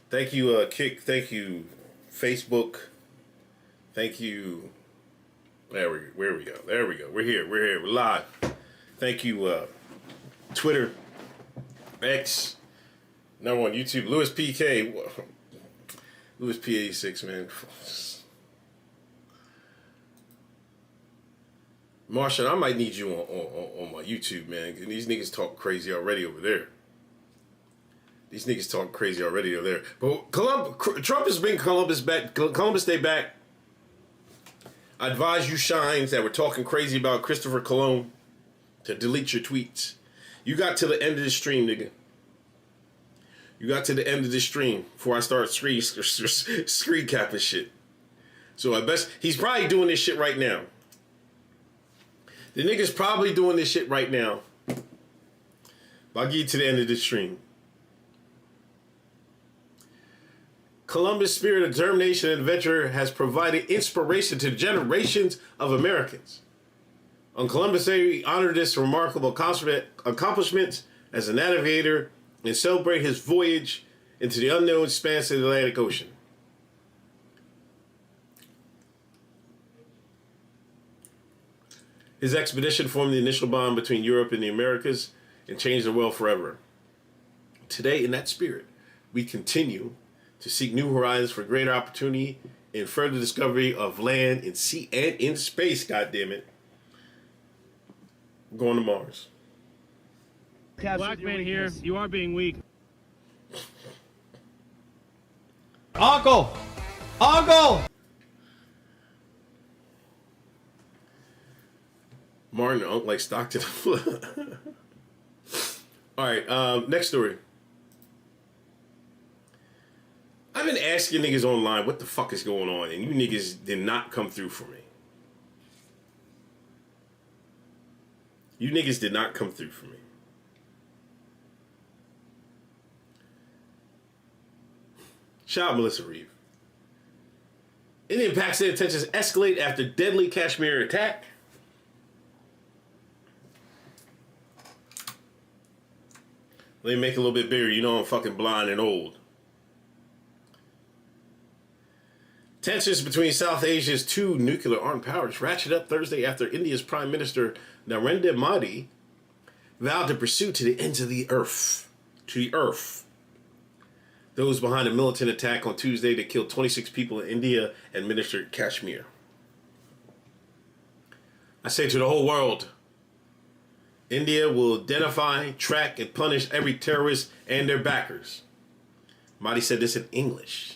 Thank you, Kick. Thank you, Facebook. Thank you. Where we go. There we go. We're here. We're live. Thank you, Twitter, X, number one, YouTube, Louis PK, Louis P86, man. Martian, I might need you on my YouTube, man. These niggas talk crazy already over there. But Trump has been Columbus Day back. I advise you shines that were talking crazy about Christopher Cologne to delete your tweets. You got to the end of the stream, nigga. You got to the end of the stream before I start screen capping shit. So I best he's probably doing this shit right now. The nigga's probably doing this shit right now. But I'll get you to the end of the stream. Columbus' spirit of determination and adventure has provided inspiration to generations of Americans. On Columbus Day, we honor this remarkable accomplishment as a navigator and celebrate his voyage into the unknown expanse of the Atlantic Ocean. His expedition formed the initial bond between Europe and the Americas and changed the world forever. Today, in that spirit, we continue to seek new horizons for greater opportunity and further discovery of land and sea and in space, goddammit. Going to Mars. Black man here, you are being weak. Uncle! Uncle! Martin, Uncle like Stockton. All right, next story. I've been asking niggas online what the fuck is going on, and you niggas did not come through for me. You niggas did not come through for me. Shout out Melissa Reeve. Indian Pakistan tensions escalate after deadly Kashmir attack. Let me make it a little bit bigger. You know I'm fucking blind and old. Tensions between South Asia's two nuclear armed powers ratchet up Thursday after India's Prime Minister Narendra Modi vowed to pursue to the ends of the earth. To the earth. Those behind a militant attack on Tuesday that killed 26 people in India and administered Kashmir. I say to the whole world, India will identify, track, and punish every terrorist and their backers. Modi said this in English.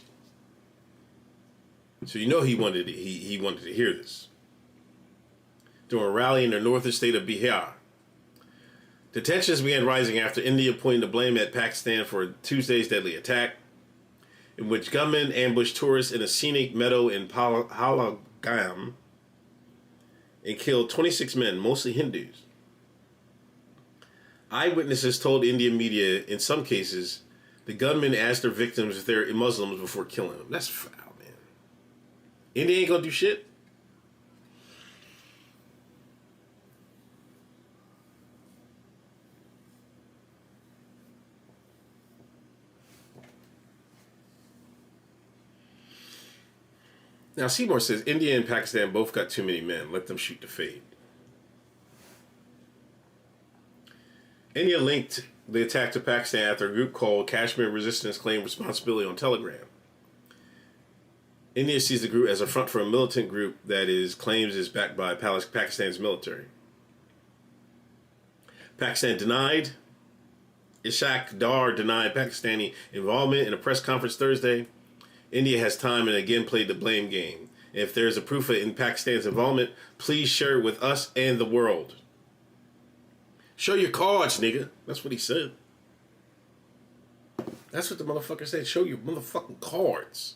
So you know he wanted to hear this. During a rally in the northern state of Bihar. The tensions began rising after India pointed the blame at Pakistan for Tuesday's deadly attack, in which gunmen ambushed tourists in a scenic meadow in Pahalgam and killed 26 men, mostly Hindus. Eyewitnesses told Indian media, in some cases, the gunmen asked their victims if they're Muslims before killing them. That's foul, man. India ain't gonna do shit. Now, Seymour says, India and Pakistan both got too many men. Let them shoot to fade. India linked the attack to Pakistan after a group called Kashmir Resistance claimed responsibility on Telegram. India sees the group as a front for a militant group that claims is backed by Pakistan's military. Pakistan denied. Ishaq Dar denied Pakistani involvement in a press conference Thursday. India has time and again played the blame game. If there is a proof in Pakistan's involvement, please share it with us and the world. Show your cards, nigga. That's what he said. That's what the motherfucker said. Show your motherfucking cards.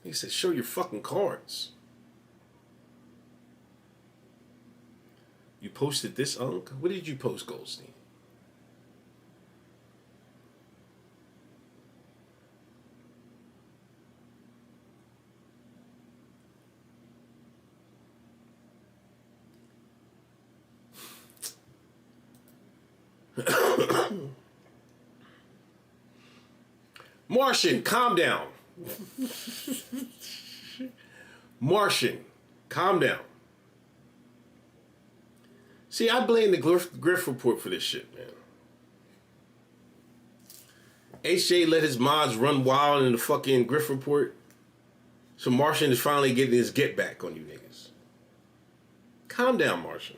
He said, show your fucking cards. You posted this, Unc? What did you post, Goldstein? Martian, calm down. Martian, calm down. See, I blame the Griff report for this shit, man. HJ let his mods run wild in the fucking Griff report. So Martian is finally getting his get back on you niggas. Calm down, Martian.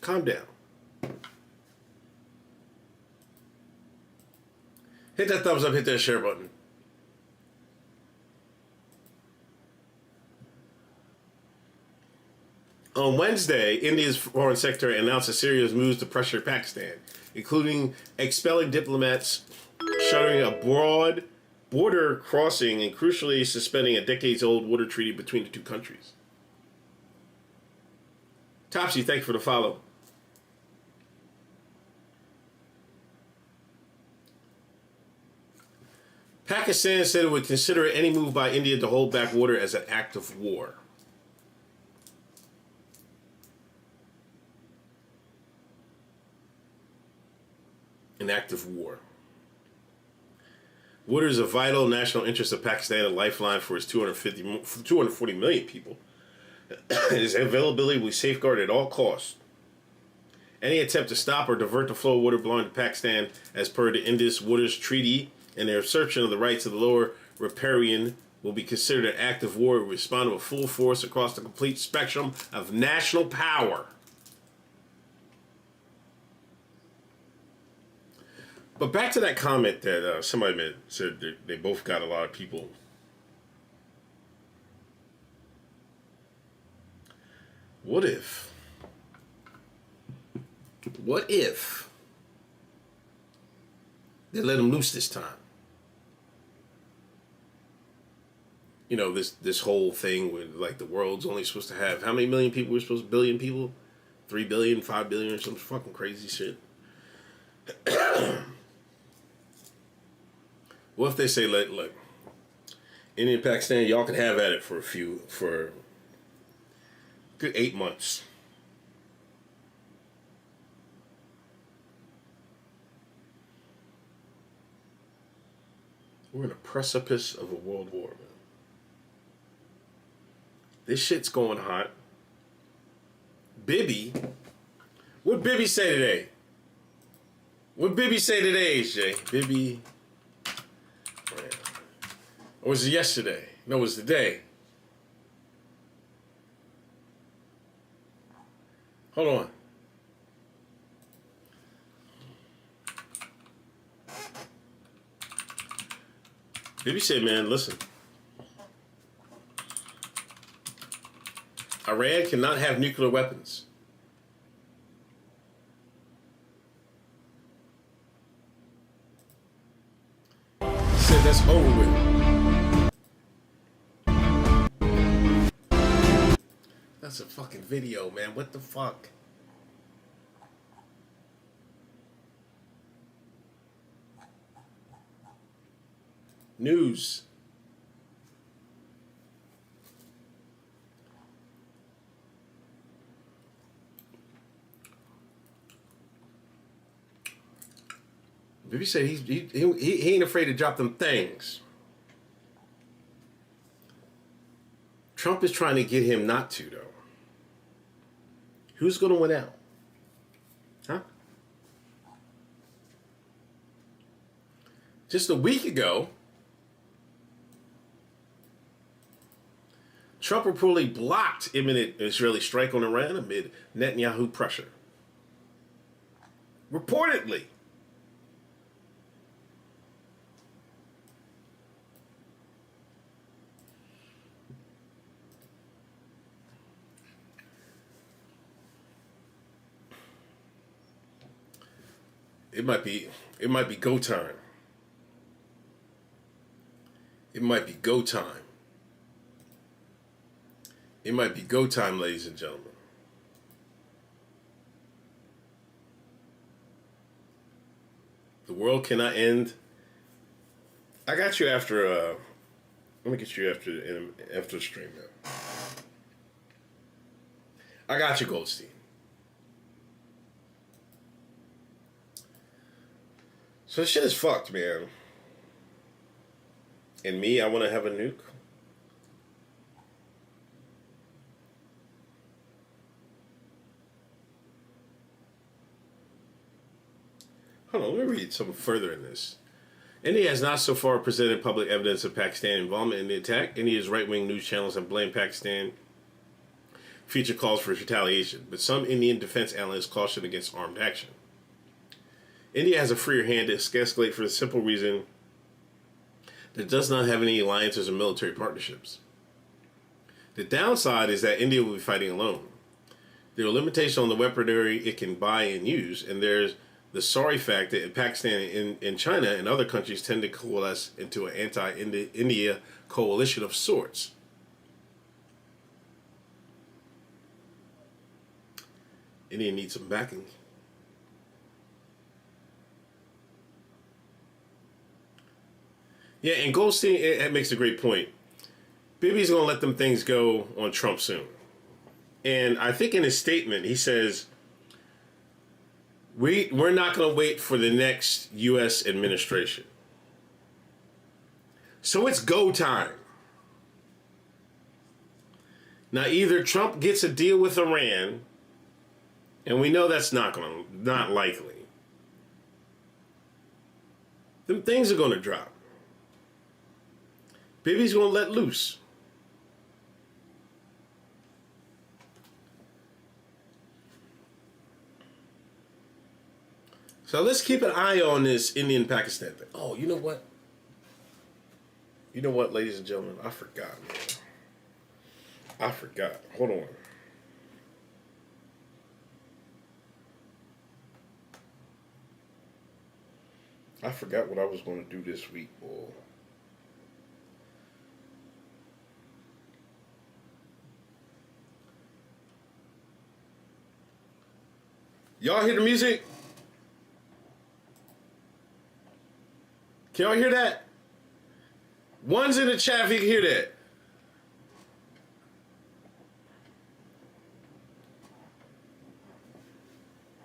Calm down. Hit that thumbs up, hit that share button. On Wednesday, India's foreign secretary announced a series of moves to pressure Pakistan, including expelling diplomats, shuttering a broad border crossing, and crucially suspending a decades-old water treaty between the two countries. Topsy, thank you for the follow. Pakistan said it would consider any move by India to hold back water as an act of war. An act of war. Water is a vital national interest of Pakistan, a lifeline for its 240 million people. Its availability will be safeguarded at all costs. Any attempt to stop or divert the flow of water belonging to Pakistan, as per the Indus Waters Treaty, and their assertion of the rights of the lower riparian will be considered an act of war, responding with full force across the complete spectrum of national power. But back to that comment that somebody made, said that they both got a lot of people. What if they let them loose this time? You know, this whole thing with, like, the world's only supposed to have, how many million people we're supposed to, billion people? 3 billion, 5 billion, or some fucking crazy shit. What if they say, look, India and Pakistan, y'all can have at it for a good 8 months. We're in a precipice of a world war, man. This shit's going hot. Bibby, what Bibby say today? What Bibby say today, AJ? Bibby, or was it yesterday? No, it was today. Hold on. Bibby said, man, listen. Iran cannot have nuclear weapons. He said that's over with. That's a fucking video, man. What the fuck? News. Bibby said he ain't afraid to drop them things. Trump is trying to get him not to, though. Who's going to win out? Huh? Just a week ago, Trump reportedly blocked imminent Israeli strike on Iran amid Netanyahu pressure. Reportedly. It might be go time. It might be go time. It might be go time, ladies and gentlemen. The world cannot end. I got you after. Let me get you after the stream now. I got you, Goldstein. So this shit is fucked, man. And me, I want to have a nuke. Hold on, let me read something further in this. India has not so far presented public evidence of Pakistan involvement in the attack. India's right-wing news channels have blamed Pakistan. Feature calls for retaliation, but some Indian defense analysts caution against armed action. India has a freer hand to escalate for the simple reason that it does not have any alliances or military partnerships. The downside is that India will be fighting alone. There are limitations on the weaponry it can buy and use, and there's the sorry fact that Pakistan and China and other countries tend to coalesce into an anti-India coalition of sorts. India needs some backing. Yeah, and Goldstein it makes a great point. Bibi's going to let them things go on Trump soon. And I think in his statement, he says, we're not going to wait for the next U.S. administration. So it's go time. Now, either Trump gets a deal with Iran, and we know that's not likely. Them things are going to drop. Bibi's going to let loose. So let's keep an eye on this Indian-Pakistan thing. Oh, you know what? You know what, ladies and gentlemen? I forgot, man. I forgot. Hold on. I forgot what I was going to do this week, boy. Y'all hear the music? Can y'all hear that? One's in the chat if you can hear that.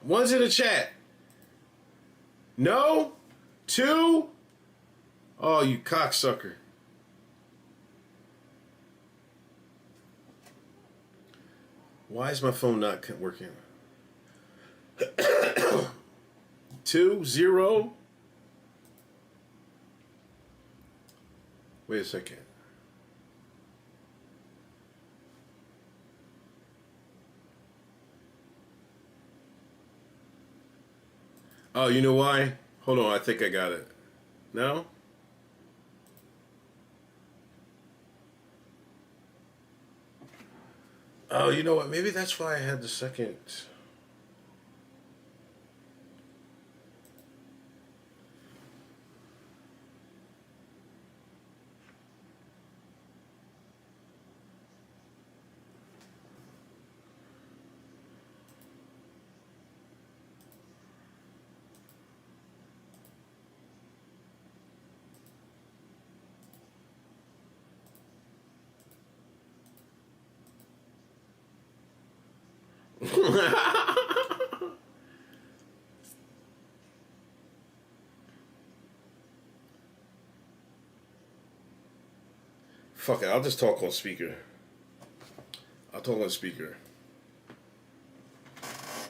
One's in the chat. No? Two? Oh, you cocksucker. Why is my phone not working? 2, 0. Wait a second. Oh, you know why? Hold on, I think I got it. No? Oh, you know what? Maybe that's why I had the second. Fuck it, I'll just talk on speaker. I'll talk on speaker.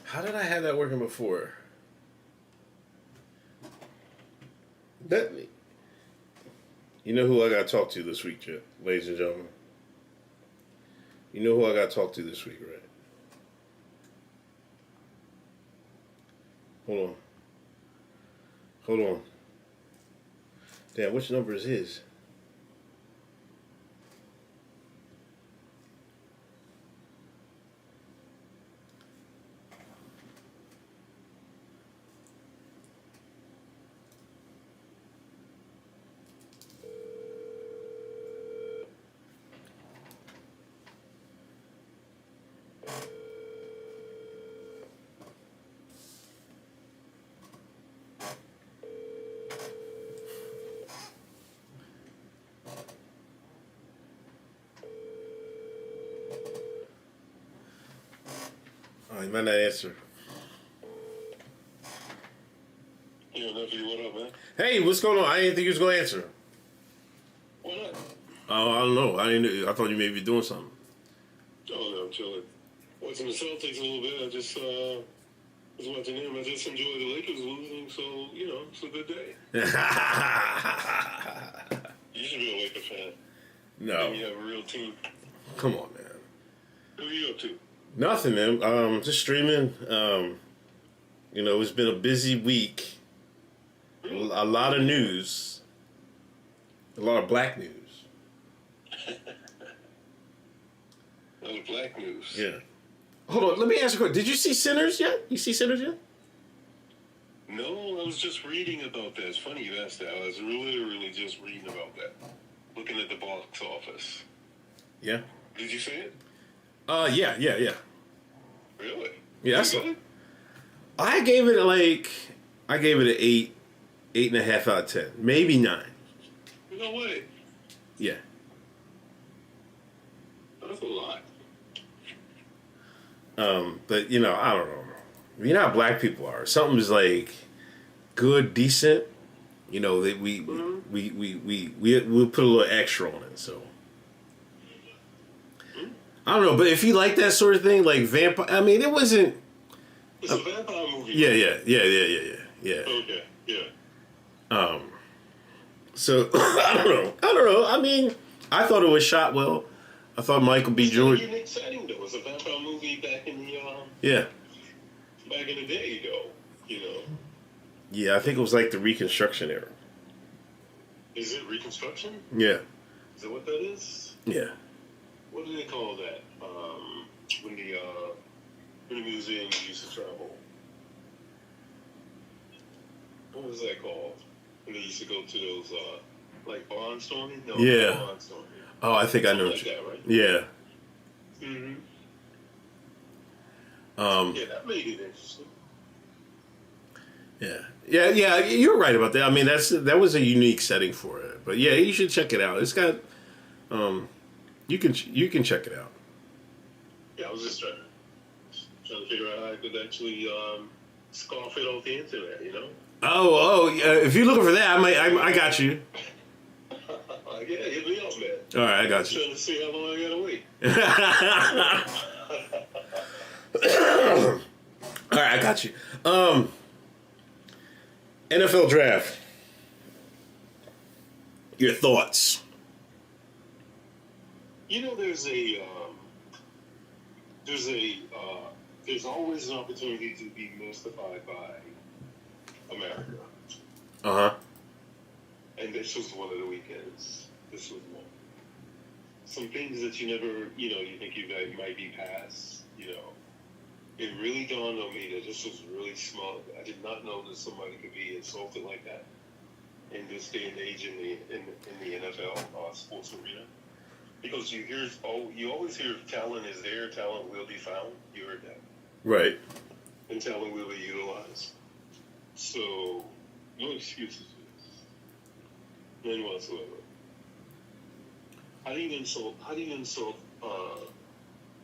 How did I have that working before? Let me. You know who I got to talk to this week, ladies and gentlemen? You know who I got to talk to this week, right? Hold on. Hold on. Damn, which number is his? Oh, he might not answer. Yo, nephew, what up, man? Hey, what's going on? I didn't think you was going to answer. What Oh, I don't know. I didn't. I thought you may be doing something. Oh, no, I'm chilling. Watching the Celtics a little bit. I just was watching them. I just enjoy the Lakers losing, so, you know, it's a good day. You should be a Lakers fan. No. And you have a real team. Come on, man. Who are you up to? Nothing, man. Just streaming. You know, it's been a busy week. A lot of news. A lot of black news. A lot of black news. Yeah. Hold on, let me ask you a question. Did you see Sinners yet? You see Sinners yet? No, I was just reading about that. It's funny you asked that. I was really just reading about that. Looking at the box office. Yeah. Did you see it? Yeah. Really? Yeah, Was it good? I gave it an 8.5 out of 10. Maybe 9. No way. Yeah. That's a lot. But you know, I don't know. You know how black people are. Something's like good, decent. You know, that we'll put a little extra on it. So I don't know. But if you like that sort of thing, like vampire, I mean, it wasn't. It's a vampire movie. Yeah. Okay, yeah. So I don't know. I mean, I thought it was shot well. I thought Michael B. Jordan. It's a unique setting, though. It's a vampire movie back in the day, though. You know. Yeah, I think it was like the Reconstruction era. Is it Reconstruction? Yeah. Is that what that is? Yeah. What do they call that? When the museums used to travel. What was that called? When they used to go to those like barnstorming? No, Yeah. barnstorming. Oh, I think I know. Like that, right? Yeah. Mm-hmm. Yeah, that made it interesting. Yeah. You're right about that. I mean, that was a unique setting for it. But yeah, you should check it out. It's got, you can check it out. Yeah, I was just trying to figure out how I could actually scarf it off the internet. You know? Oh, if you're looking for that, I got you. Yeah, hit me up, man. All right, I got I'm you. trying to see how long I gotta wait. All right, I got you. NFL draft. Your thoughts? You know, there's always an opportunity to be mystified by America. Uh-huh. And this was one of the weekends. This was one. Some things that you never, you think you might be past, It really dawned on me that this was really smug. I did not know that somebody could be insulted like that in this day and age in the NFL sports arena. Because you always hear talent is there, talent will be found. You heard that. Right. And talent will be utilized. So, no excuses for this. None whatsoever. How do you insult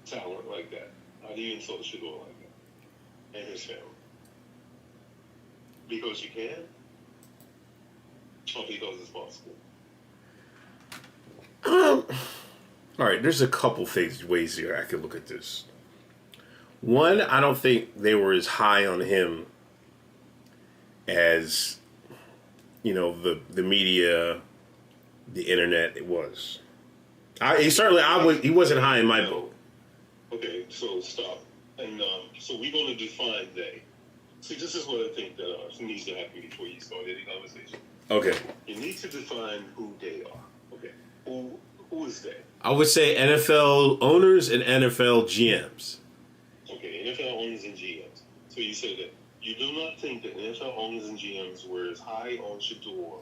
talent like that? How do you insult Shador like that? And his family? Because you can? Or because it's possible? All right, there's a couple ways here I could look at this. One, I don't think they were as high on him as, the media, the internet, it was. He wasn't high in my boat. Okay, so stop. And so we're going to define they. See, this is what I think that needs to happen before you start any conversation. Okay. You need to define who they are. Okay. Who is they? I would say NFL owners and NFL GMs. Okay, NFL owners and GMs. So you said that you do not think that NFL owners and GMs were as high on Shador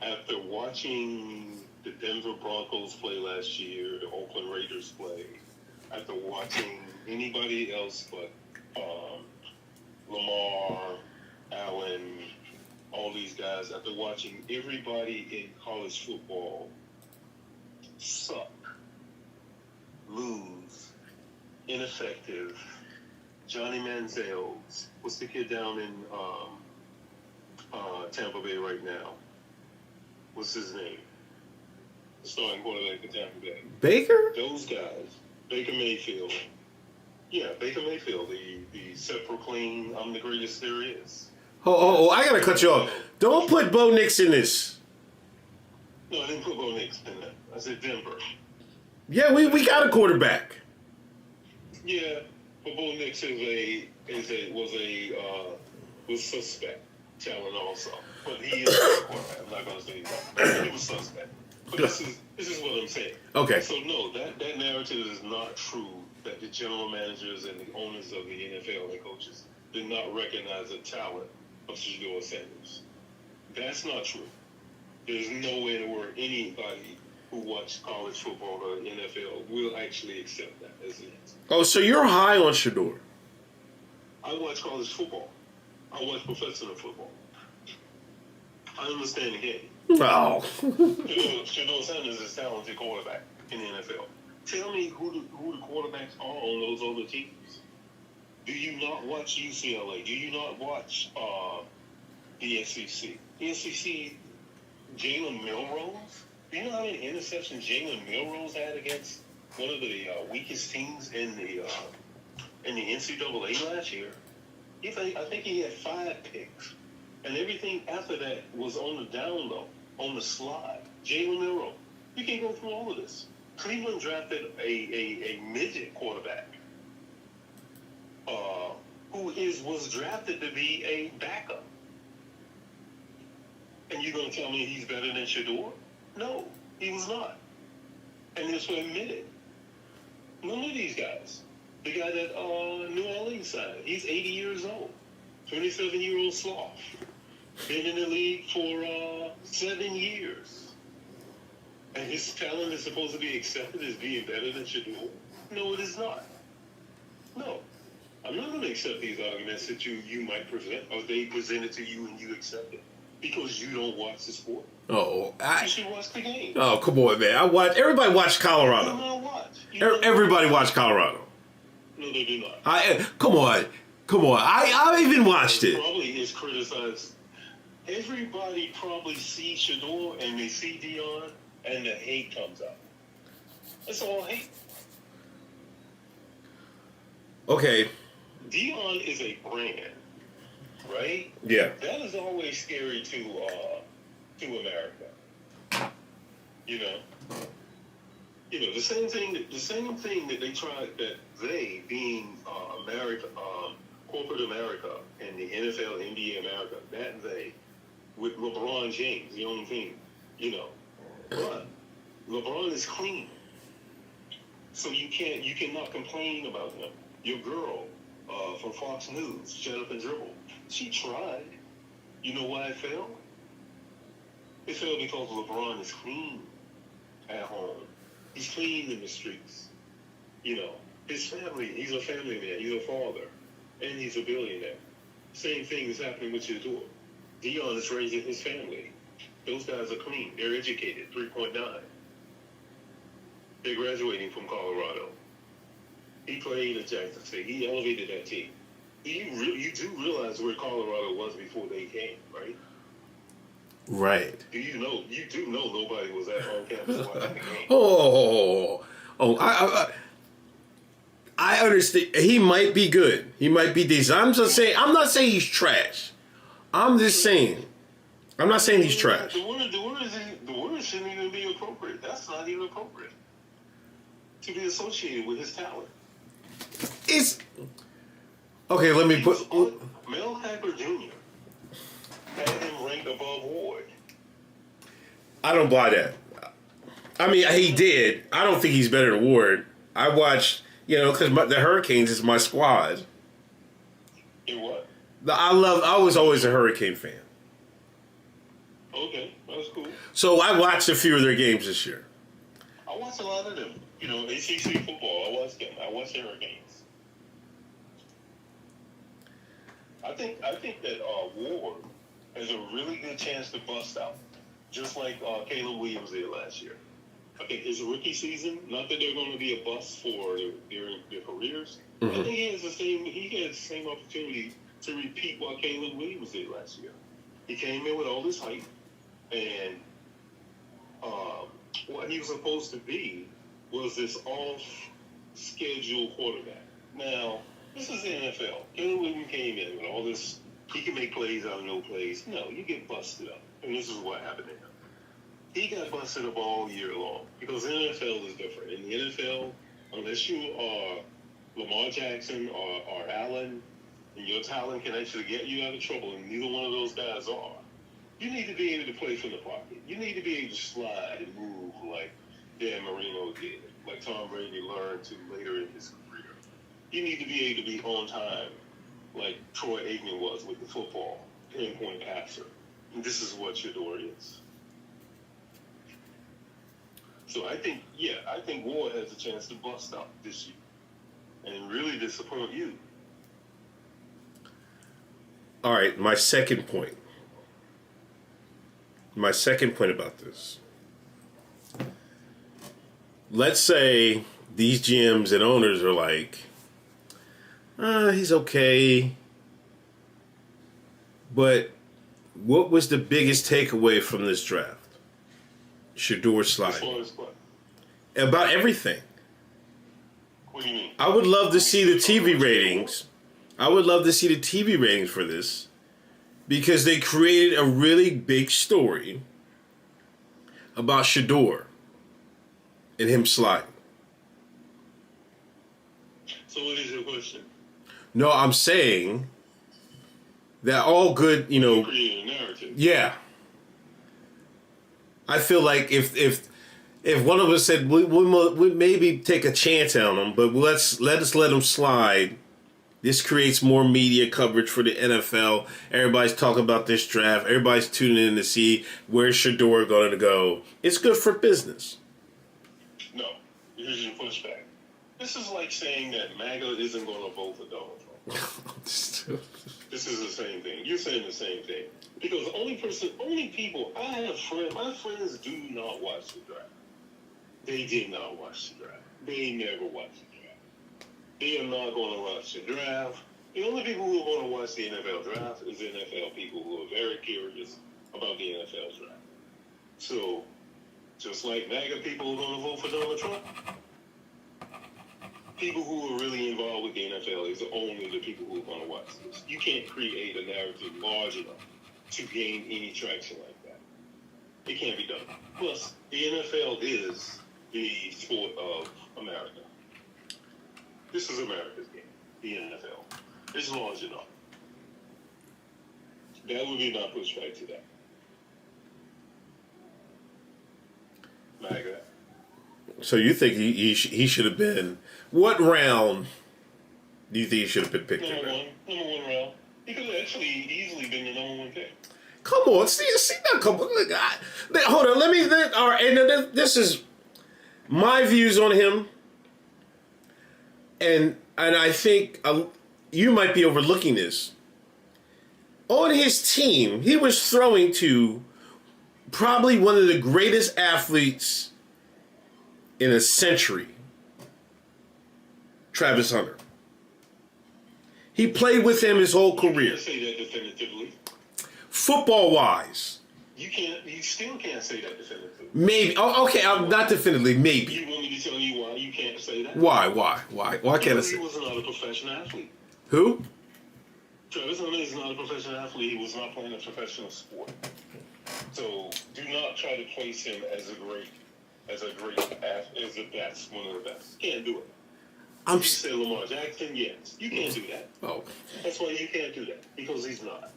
after watching the Denver Broncos play last year, the Oakland Raiders play, after watching anybody else but Lamar, Allen, all these guys, after watching everybody in college football suck, lose, ineffective. Johnny Manziel's, what's the kid down in Tampa Bay right now? What's his name? the starting quarterback for Tampa Bay. Baker? Those guys, Baker Mayfield. Yeah, Baker Mayfield, the self-proclaimed, I'm the greatest there is. Oh, I gotta cut you off. Don't put Bo Nix in this. No, I didn't put Bo Nix in that. I said Denver. Yeah, we got a quarterback. Yeah, but Bo Nix was suspect talent also. But he is a quarterback. I'm not gonna say that. He was suspect. But this is what I'm saying. Okay. So no, that narrative is not true. That the general managers and the owners of the NFL and coaches did not recognize the talent of Shedeur Sanders. That's not true. There's no way in the world anybody who watched college football or NFL will actually accept that as it is. Oh, so you're high on Shedeur. I watch college football. I watch professional football. I understand the game. Oh. Shedeur Sanders is a talented quarterback in the NFL. Tell me who the quarterbacks are on those other teams. Do you not watch UCLA? Do you not watch the SEC? The SEC, Jalen Milrose? Do you know how many interceptions Jalen Milrose had against one of the weakest teams in the NCAA last year? I think he had 5 picks. And everything after that was on the down low, on the slide. Jalen Milrose. You can go through all of this. Cleveland drafted a midget quarterback who was drafted to be a backup. And you're going to tell me he's better than Shedeur? No, he was not. And this was admitted. None of these guys. The guy that New Orleans signed, he's 80 years old. 27-year-old sloth. Been in the league for 7 years. And his talent is supposed to be accepted as being better than Shedeur? No, it is not. No. I'm not going to accept these arguments that you might present, or they present it to you and you accept it. Because you don't watch the sport. Oh, you should watch the game. Oh, come on, man. Everybody watched Colorado. You do not watch. Everybody watched Colorado. No, they do not. Come on. I even watched it. Probably is criticized. Everybody probably sees Shedeur and they see Dion, and the hate comes out. It's all hate. Okay. Dion is a brand, right? Yeah. That is always scary to America. You know, the same thing that they tried, that they being America, corporate America, and the NFL, NBA America, that they with LeBron James, the only thing, but LeBron is clean, so you cannot complain about him. Your girl from Fox News, Jennifer Dribble, she tried. You know why it failed? It failed because LeBron is clean at home. He's clean in the streets. His family, he's a family man, he's a father, and he's a billionaire. Same thing is happening with Shedeur. Dion is raising his family. Those guys are clean. They're educated, 3.9. They're graduating from Colorado. He played at Jackson State. He elevated that team. You do realize where Colorado was before they came, right? Right. You do know nobody was at home campus watching the game. I understand. He might be good. He might be decent. I'm not saying he's trash. I'm just saying. I'm not saying he's trash. The word shouldn't even be appropriate. That's not even appropriate to be associated with his talent. It's okay. Let me put Mel Kiper Jr. had him ranked above Ward. I don't buy that. I mean, he did. I don't think he's better than Ward. I watched, because the Hurricanes is my squad. You what? I was always a Hurricane fan. Okay, that's cool. So I watched a few of their games this year. I watched a lot of them. ACC football. I watched them. I watched Hurricanes. I think that Ward has a really good chance to bust out, just like Caleb Williams did last year. I think his rookie season, not that they're going to be a bust for their careers. Mm-hmm. I think he has the same opportunity to repeat what Caleb Williams did last year. He came in with all this hype, and what he was supposed to be was this off-schedule quarterback. Now, this is the NFL. Caleb Williams came in with all this, he can make plays out of no plays. No, you get busted up. And this is what happened to him. He got busted up all year long because the NFL is different. In the NFL, unless you are Lamar Jackson or Allen, and your talent can actually get you out of trouble, and neither one of those guys are, you need to be able to play from the pocket. You need to be able to slide and move like Dan Marino did, like Tom Brady learned to later in his career. You need to be able to be on time like Troy Aikman was with the football, pinpoint passer. And this is what Shador is. So I think Ward has a chance to bust out this year and really disappoint you. All right, my second point. My second point about this. Let's say these GMs and owners are like, he's okay. But what was the biggest takeaway from this draft? Shador sliding. About everything. What do you mean? I would love to see the TV ratings. I would love to see the TV ratings for this because they created a really big story about Shador and him sliding. So what is your question? No, I'm saying that all good, Create a narrative. Yeah. I feel like if one of us said we maybe take a chance on him, but let us let him slide. This creates more media coverage for the NFL. Everybody's talking about this draft. Everybody's tuning in to see where's Shador going to go. It's good for business. No, here's your pushback. This is like saying that MAGA isn't going to vote for Donald Trump. This is the same thing. You're saying the same thing. Because only people, I have friends, my friends do not watch the draft. They did not watch the draft. They never watched the draft. They are not going to watch the draft. The only people who are going to watch the NFL draft is NFL people who are very curious about the NFL draft. So, just like MAGA people are going to vote for Donald Trump, people who are really involved with the NFL is only the people who are going to watch this. You can't create a narrative large enough to gain any traction like that. It can't be done. Plus, the NFL is the sport of America. This is America's game, the NFL. It's large enough. That would be my pushback to that. MAGA. So you think he should have been... What round do you think he should have been picked in? Number one round. He could have actually easily been the number one pick. Come on, see now, come on. Hold on, all right, and this is my views on him, and I think you might be overlooking this. On his team, he was throwing to probably one of the greatest athletes in a century, Travis Hunter. He played with him his whole career. You can't say that definitively. Football-wise. You still can't say that definitively. Maybe. Oh, okay, not definitively, maybe. You want me to tell you why you can't say that? Why can't I say? He was not a professional athlete. Who? Travis Hunter is not a professional athlete. He was not playing a professional sport. So do not try to place him as the best, one of the best. Can't do it. You say Lamar Jackson, yes. You can't do that. Oh. That's why you can't do that. Because he's not.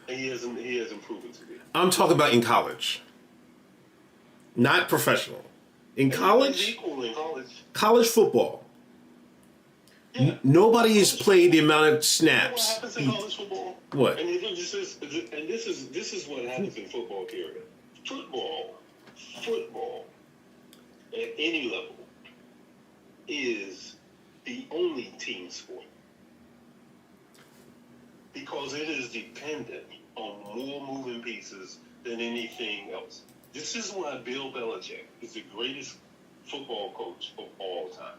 And he hasn't proven to be. I'm talking about in college. Not professional. In college? Equal in college. College football. Yeah. Nobody has played the amount of snaps. What happens in college football? What? And this is what happens in football, period. Football, at any level, is the only team sport. Because it is dependent on more moving pieces than anything else. This is why Bill Belichick is the greatest football coach of all time.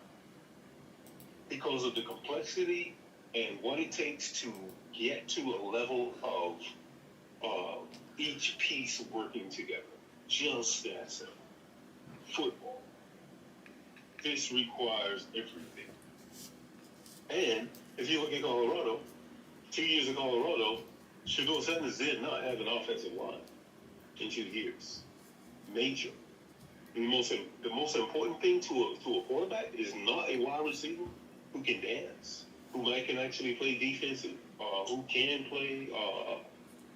Because of the complexity and what it takes to get to a level of each piece working together. Just that simple. football. This requires everything. And if you look at Colorado, 2 years in Colorado, Shedeur Sanders did not have an offensive line in 2 years. Major. The most important thing to a quarterback is not a wide receiver who can dance, who can actually play defensive, who can play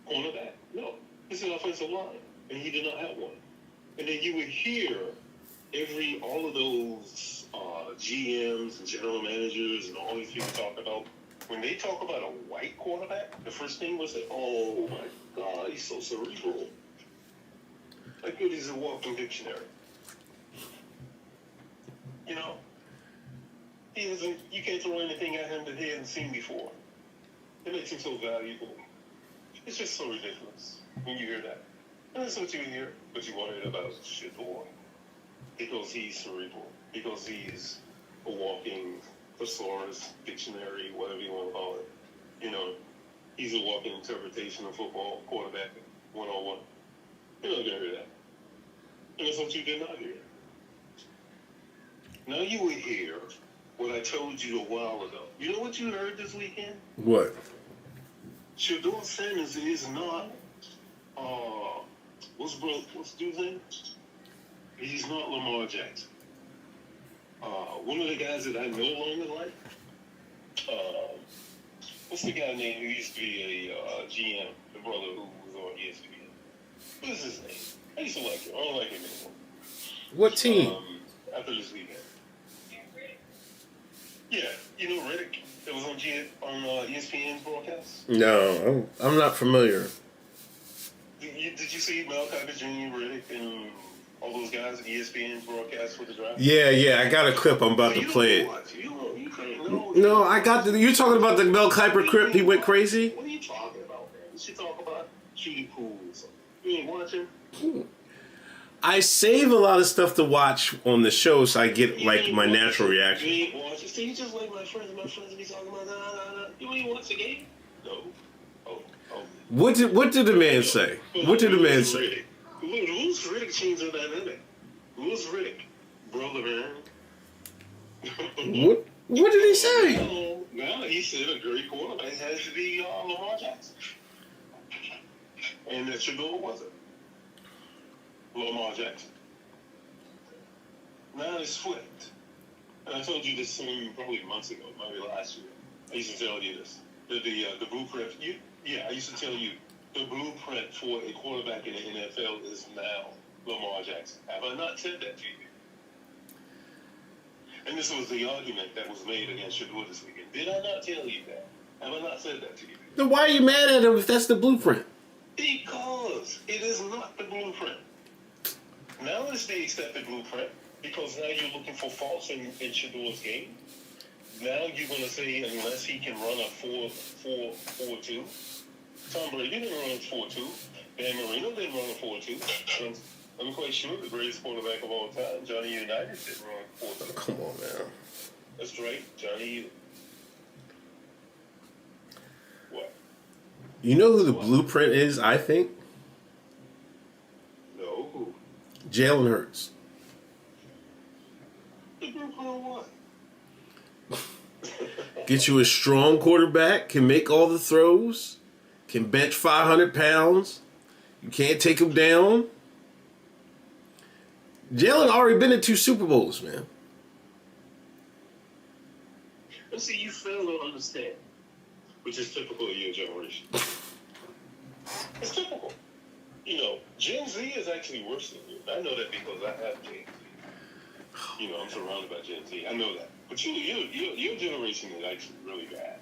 cornerback. No, it's an offensive line, and he did not have one. And then you would hear all of those GMs and general managers and all these people talk about, when they talk about a white quarterback, the first thing was that, oh my God, he's so cerebral. Like good, he's a walking dictionary. You know, you can't throw anything at him that he hasn't seen before. It makes him so valuable. It's just so ridiculous when you hear that. And that's what you hear, but you want to hear about Shedeur. Because he's cerebral. Because he's a walking thesaurus, dictionary, whatever you want to call it. You know, he's a walking interpretation of football, quarterback, one-on-one. You're not going to hear that. And that's what you did not hear. Now you would hear what I told you a while ago. You know what you heard this weekend? What? Shedeur Sanders is not, what's dude's name? He's not Lamar Jackson. One of the guys that I no longer like, what's the guy named who used to be a GM, the brother who was on ESPN? What is his name? I used to like him. I don't like him anymore. What team? After this weekend. Yeah, you know Riddick that was on ESPN's broadcast? No, I'm not familiar. Did you see Mel Kiper Jr., Riddick, and all those guys at ESPN's broadcast with the draft? Yeah, I got a clip. I'm about to play it. No, I got you're talking about the Mel Kiper clip. He went crazy? What are you talking about, man? You should talk about shooting pools. You ain't watching? I save a lot of stuff to watch on the show, so I get like my natural reaction. You ain't watching. See, you just like my friends be talking about You ain't watch the game? No. Oh. What did the man say? What did the man say? Who's Riddick changed the dynamic? Who's Riddick? Brother, man. What did he say? Now he said a great quarterback has to be Lamar Jackson. And that Shedeur wasn't Lamar Jackson. Now it's flipped. And I told you this probably months ago, maybe last year. I used to tell you this. The blueprint. I used to tell you the blueprint for a quarterback in the NFL is now Lamar Jackson. Have I not said that to you? And this was the argument that was made against Shedeur this weekend. Did I not tell you that? Have I not said that to you? Then why are you mad at him if that's the blueprint? Because it is not the blueprint. Now it's the accepted blueprint because now you're looking for faults in Shedeur's game. Now you're going to say unless he can run a 4-4-4-2. Tom Brady didn't run a 4-2. Dan Marino didn't run a 4-2. I'm quite sure the greatest quarterback of all time, Johnny Unitas, didn't run a 4-2. Come on, man. That's right, Johnny. What? You know who the blueprint is, I think? No, who? Jalen Hurts. The blueprint of what? Get you a strong quarterback, can make all the throws, can bench 500 pounds. You can't take him down. Jalen already been in 2 Super Bowls, man. But see, you fail to understand, which is typical of your generation. It's typical. You know, Gen Z is actually worse than you. I know that because I have Gen Z. You know, I'm surrounded by Gen Z. I know that. But your generation is actually really bad.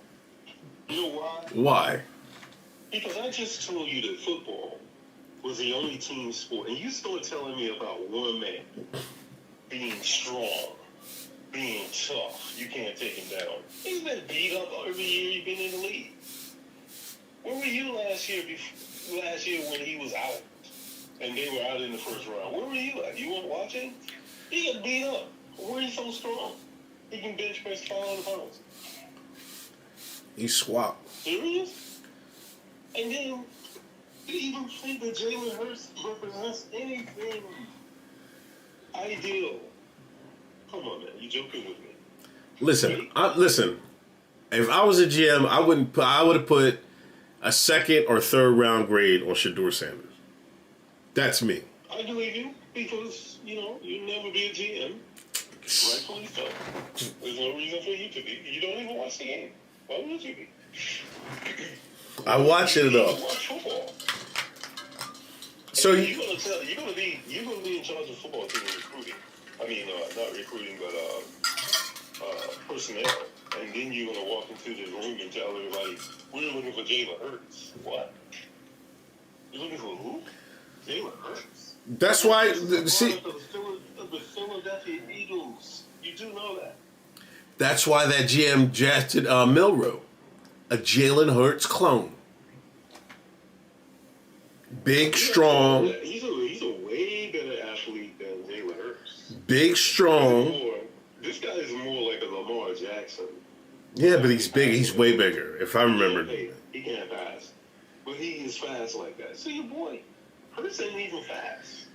You know why? Why? Because I just told you that football was the only team sport. And you start telling me about one man being strong, being tough. You can't take him down. He's been beat up every year he's been in the league. Where were you last year when he was out and they were out in the first round? Where were you at? You weren't watching? He got beat up. Where is he so strong? He can bench press 500 pounds. He swapped. Serious? And then they even think that Jalen Hurts represents anything. ideal. Come on, man. You joking with me? Listen, listen. If I was a GM, I would have put a second or third round grade on Shador Sanders. That's me. I believe you because you'll never be a GM. Rightfully so. There's no reason for you to be. You don't even watch the game. Why would you be? I watch it though. You watch football. So you're gonna be in charge of football team recruiting. I mean, not recruiting, but personnel. And then you're gonna walk into the room and tell everybody, "We're looking for Jalen Hurts." What? You're looking for who? Jalen Hurts. That's why. See, the Philadelphia Eagles. You do know that. That's why that GM drafted Milroe, a Jalen Hurts clone. Big, strong. He's a way better athlete than Jalen Hurts. Big, strong. This guy is more like a Lamar Jackson. Yeah, but he's big. He's way bigger, if I remember. He can't pass. But he is fast like that. So your boy, Hurts ain't even fast.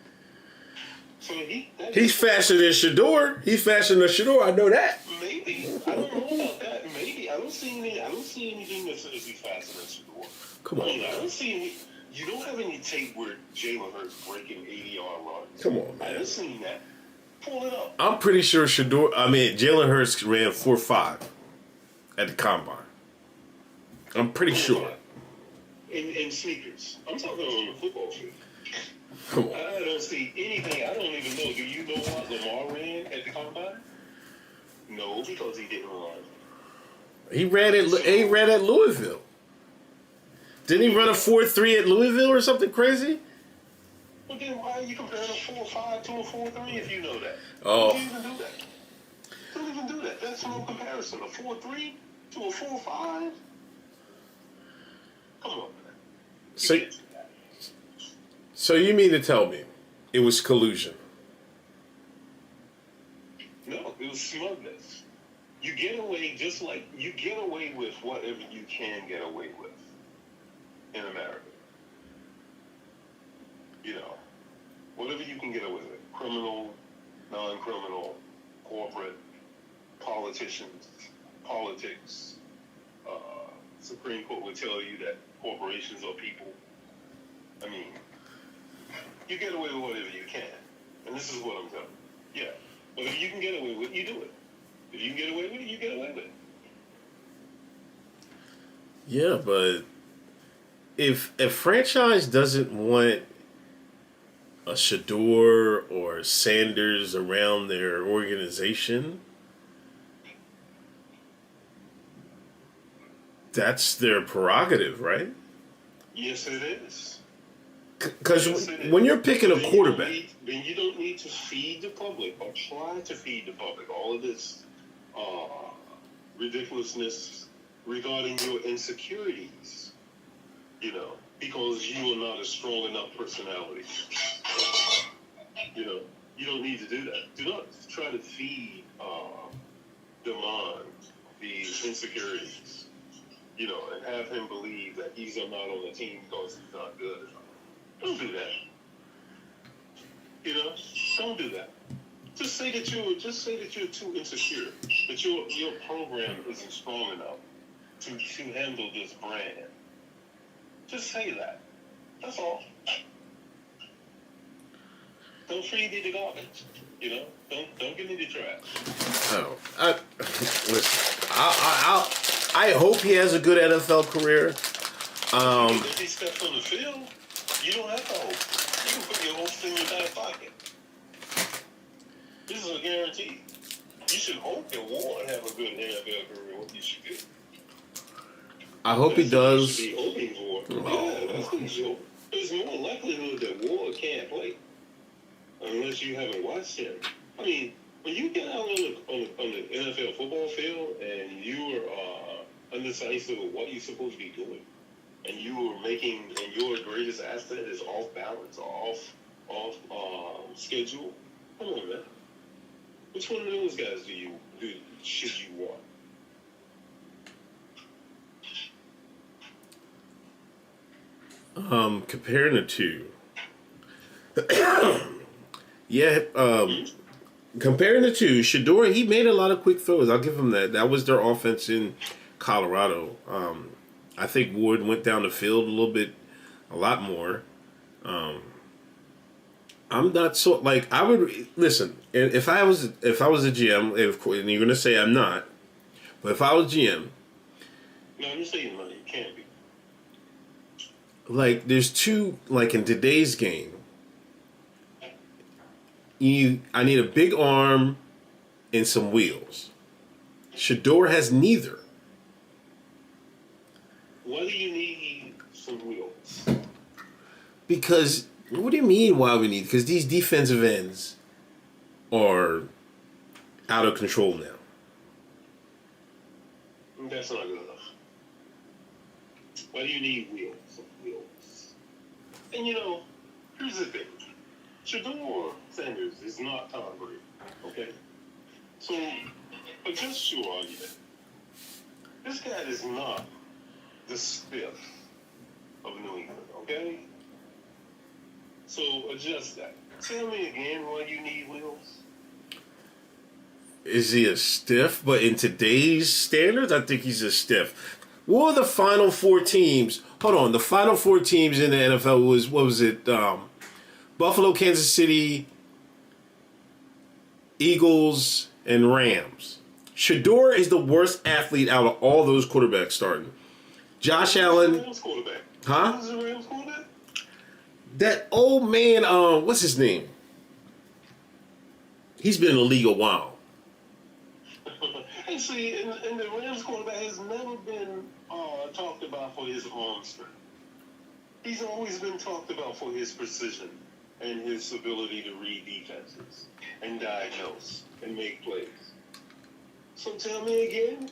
So he's faster than Shador. He's faster than Shador. I know that. Maybe. I don't know about that. Maybe. I don't see anything that says he's faster than Shador. Come on. I don't see any. You don't have any tape where Jalen Hurts breaking 80-yard runs. Come on, man. I haven't seen that. Pull it up. I'm pretty sure Jalen Hurts ran 4.5 at the combine. I'm pretty sure. In sneakers. I'm talking on the football field. Come on. I don't see anything. I don't even know. Do you know what Lamar ran at the combine? No, because he didn't run. He ran at Louisville. Didn't he run a 4.3 at Louisville or something crazy? Well, then why are you comparing a 4.5 to a 4.3 if you know that? Oh. Don't even do that. Don't even do that. That's no comparison. A 4.3 to a 4.5? Come on, man. So you mean to tell me it was collusion? No, it was smugness. You get away with whatever you can get away with in America. Whatever you can get away with. Criminal, non-criminal, corporate, politicians, politics. Supreme Court would tell you that corporations are people. I mean, you get away with whatever you can. And this is what I'm telling you. Yeah. But if you can get away with it, you do it. If you can get away with it, you get away with it. Yeah, but if a franchise doesn't want a Shador or Sanders around their organization, that's their prerogative, right? Yes, it is. Because when you're picking a quarterback, then you don't need to feed the public or try to feed the public all of this ridiculousness regarding your insecurities, because you are not a strong enough personality. You don't need to do that. Do not try to feed Debunk these insecurities, and have him believe that he's not on the team because he's not good. Don't do that. Don't do that. Just say that you're too insecure, that your program isn't strong enough to handle this brand. Just say that. That's all. Don't feed me the garbage. Don't give me the trash. Oh, listen. I hope he has a good NFL career. If he steps on the field, you don't have to hope. You can put your hopes in your back pocket. This is a guarantee. You should hope that Ward have a good NFL career. What you should do. I hope he does. You should be hoping for. Yeah, that's what you should. There's more likelihood that Ward can't play unless you haven't watched him. I mean, when you get out on the NFL football field and you are undecisive of what you're supposed to be doing, and you are making, and your greatest asset is off balance or off schedule, come on, man. Which one of those guys should you want? Comparing the two, Yeah, comparing the two, Shador, he made a lot of quick throws. I'll give him that. That was their offense in Colorado. I think Ward went down the field a lot more. I'm not so like I would listen. If I was a GM, and you're gonna say I'm not, but if I was GM, no, I'm just saying money. It can't be. Like there's two like in today's game. I need a big arm and some wheels. Shador has neither. Why do you need some wheels? Because, what do you mean why we need? Because these defensive ends are out of control now. That's not good enough. Why do you need wheels? And here's the thing. Shador Sanders is not Tom Brady, okay? So, adjust your argument. This guy is not the stiff of New England, okay? So, adjust that. Tell me again why you need wheels. Is he a stiff? But in today's standards, I think he's a stiff. What were the final four teams? Hold on. The final four teams in the NFL was, what was it? Buffalo, Kansas City, Eagles, and Rams. Shador is the worst athlete out of all those quarterbacks starting. Josh Allen. Rams quarterback. Huh? Who's the Rams quarterback? That old man, what's his name? He's been in the league a while. And see, and the Rams quarterback has never been talked about for his arm strength. He's always been talked about for his precision and his ability to read defenses and diagnose and make plays. So tell me again.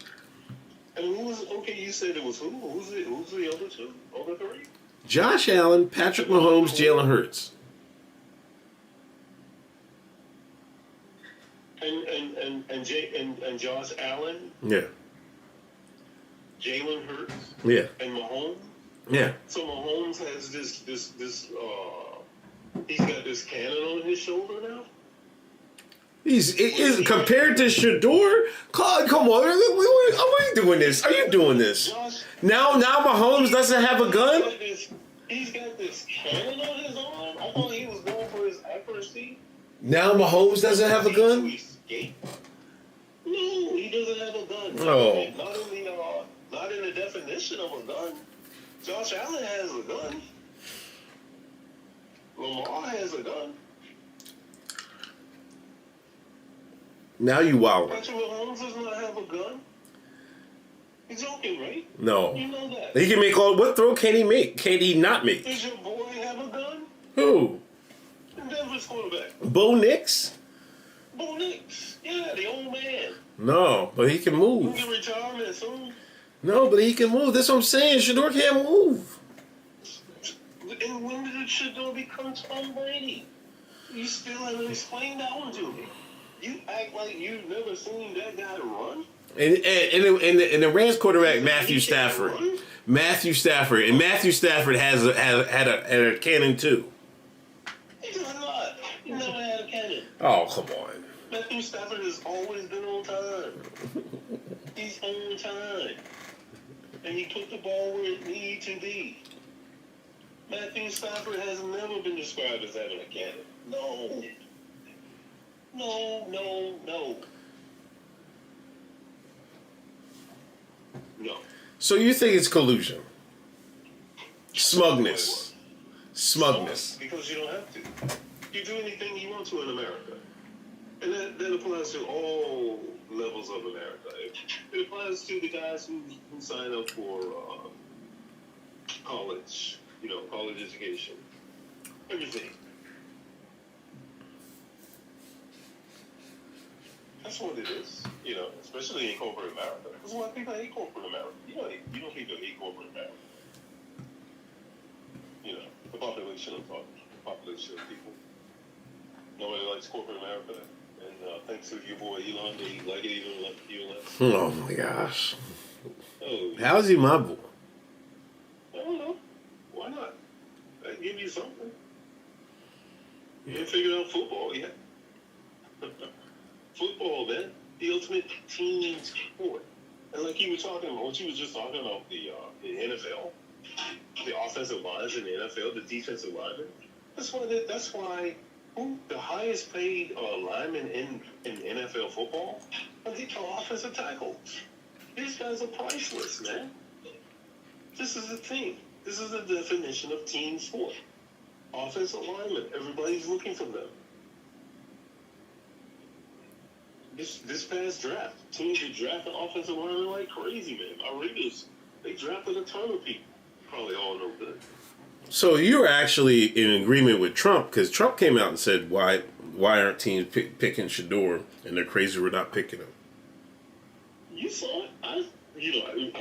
And you said it was who? Who's the other two? Other three? Josh Allen, Patrick Mahomes, Jalen Hurts. And Josh Allen, Yeah. Jalen Hurts, Yeah. and Mahomes. Yeah. So Mahomes has this he's got this cannon on his shoulder now. Is compared to Shador. God, come on, are you doing this? Are you doing this? Now Mahomes doesn't have a gun. He's got this cannon on his arm. I thought he was going for his accuracy. Now Mahomes doesn't have a gun. No, he doesn't have a gun. Oh. Not in the definition of a gun. Josh Allen has a gun. Lamar has a gun. Now you wilding. Patrick Mahomes does not have a gun. He's joking, right? No. You know that. He can make what throw can he make? Can he not make? Does your boy have a gun? Who? Denver's quarterback. Bo Nix? Bo Nix. Yeah, the old man. No, but he can move. He'll get retirement soon. No, but he can move. That's what I'm saying. Shador can't move. And when did Shador become Tom Brady? You still haven't explained that one to me. You act like you've never seen that guy run? And the Rams quarterback Matthew Stafford. Matthew Stafford has had a cannon too. He does not. He never had a cannon. Oh, come on. Matthew Stafford has always been on time. He's on time. And he put the ball where it needed to be. Matthew Stafford has never been described as having a cannon. No. No. So you think it's collusion? Smugness. Because you don't have to. You do anything you want to in America. And that applies to all levels of America. It applies to the guys who sign up for college, college education. Everything. That's what it is, especially in corporate America. Because a lot of people hate corporate America. You know people hate corporate America. The population of people. Nobody likes corporate America. And thanks to your boy Elon, they like it even less. Oh my gosh. Oh, How is he my boy? I don't know. Why not? That give you something. You haven't figured out football yet. Football, man, the ultimate team sport. And like you were talking about, what you was just talking about, the NFL, the offensive lines in the NFL, the defensive linemen. That's why the highest paid linemen in NFL football are the offensive tackles. These guys are priceless, man. This is the thing. This is the definition of team sport. Offensive linemen. Everybody's looking for them. This past draft, teams are drafting offensive linemen like crazy, man. Our Raiders, they drafted a ton of people. Probably all no good. So you're actually in agreement with Trump, because Trump came out and said, why aren't teams picking Shador, and they're crazy we're not picking him. You saw it. I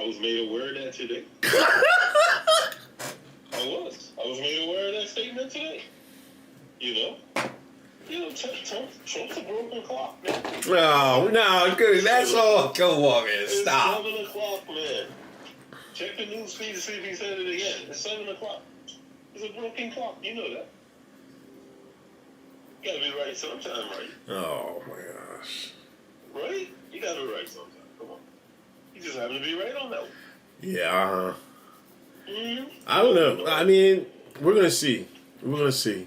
was made aware of that today. I was made aware of that statement today. Trump's a broken clock, man. No, good. That's all. Go on, man. Stop. It's 7 o'clock, man. Check the news feed to see if he said it again. It's 7 o'clock. It's a broken clock. You know that. You gotta be right sometime, right? Oh, my gosh. Right? You gotta be right sometime. Come on. You just happen to be right on that one. Yeah. Mm-hmm. I don't know. I mean, we're going to see. We're going to see.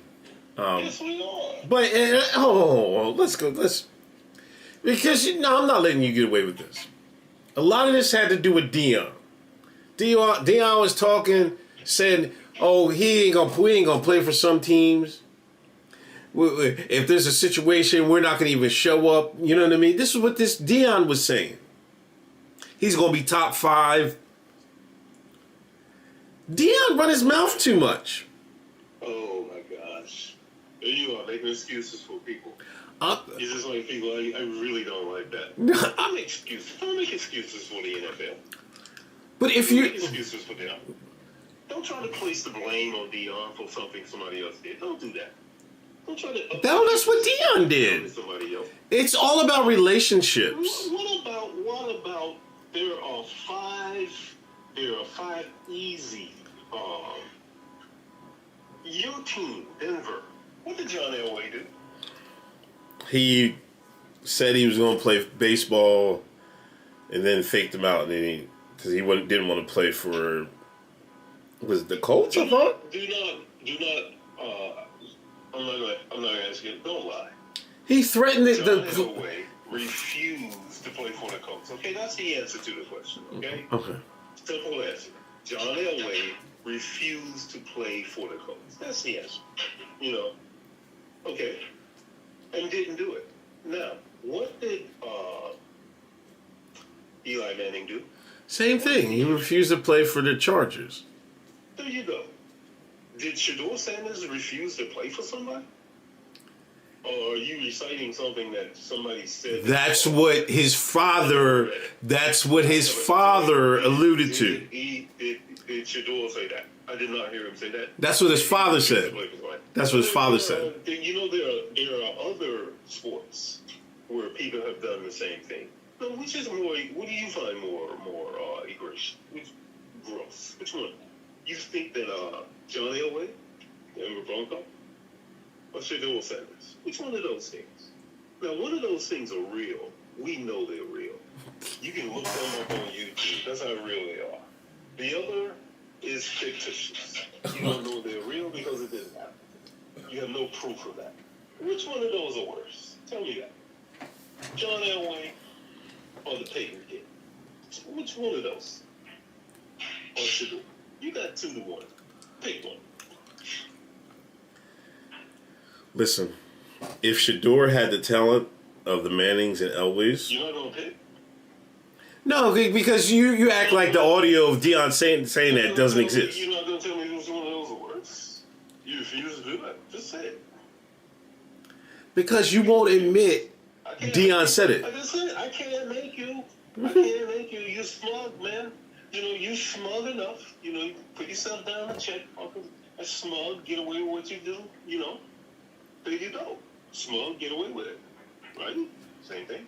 Yes, we are. But, let's go. Because, I'm not letting you get away with this. A lot of this had to do with Deion. Deion was talking, said, we ain't gonna play for some teams. If there's a situation, we're not gonna even show up. You know what I mean? This is what this Deion was saying. He's gonna be top 5. Deion run his mouth too much. Oh my gosh. There you are, making excuses for people. You just like people, I really don't like that. Don't make excuses. Don't make excuses for the NFL. But if Don't you... make excuses for them. Don't try to place the blame on Deion for something somebody else did. Don't do that. Don't try to... That's what Deion did. Somebody else. It's all about relationships. What about there are 5 easy, your team, Denver. What did John Elway do? He said he was going to play baseball and then faked him out, and because he didn't want to play for, was it the Colts, I thought? Do not, I'm not going to ask you, don't lie. He threatened it. John Elway refused to play for the Colts. Okay, that's the answer to the question, okay? Okay. Simple answer. John Elway refused to play for the Colts. That's the answer. Okay. And didn't do it. Now, what did Eli Manning do? Same thing. He refused to play for the Chargers. There you go. Did Shador Sanders refuse to play for somebody? Or are you reciting something that somebody said? That's what his father alluded to. Did Shador say that? I did not hear him say that. That's what his father said. That's what his father said. There are other sports where people have done the same thing. No, which is more? What do you find more egregious? Gross? Which one? You think that John Elway, Denver Bronco, or Shador Sanders? Which one of those things? Now, one of those things are real. We know they're real. You can look them up on YouTube. That's how real they are. The other is fictitious. You don't know they're real because it didn't happen. You have no proof of that. Which one of those are worse? Tell me that. John Elway or the Peyton kid? Which one of those? Or Shador? You got 2 to 1. Pick one. Listen, if Shador had the talent of the Mannings and Elways... You're not going to pick? No, because you act like the audio of Deion saying that doesn't exist. You're not going to tell me which one of those are worse? You refuse to do that. Just say it. Because you won't admit Deion said it. Like I said, I can't make you. You're smug, man. You smug enough. You put yourself down and check. That's smug. Get away with what you do. There you go. Smug. Get away with it. Right? Same thing.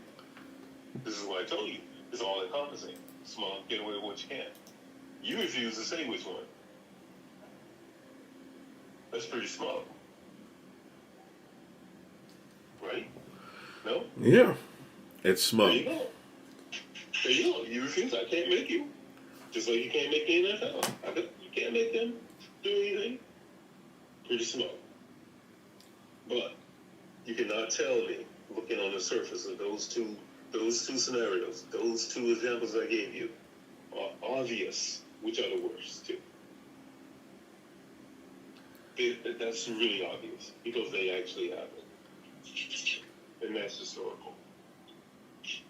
This is what I told you. It's all encompassing. Smug. Get away with what you can. You refuse to say which one. That's pretty smug. No? Yeah. It's There smug. you go. There you go. You refuse. I can't make you. Just like you can't make the NFL. You can't make them do anything. Pretty smug. But you cannot tell me, looking on the surface of those two scenarios, those two examples I gave you, are obvious which are the worst two. That's really obvious because they actually happen. And that's historical.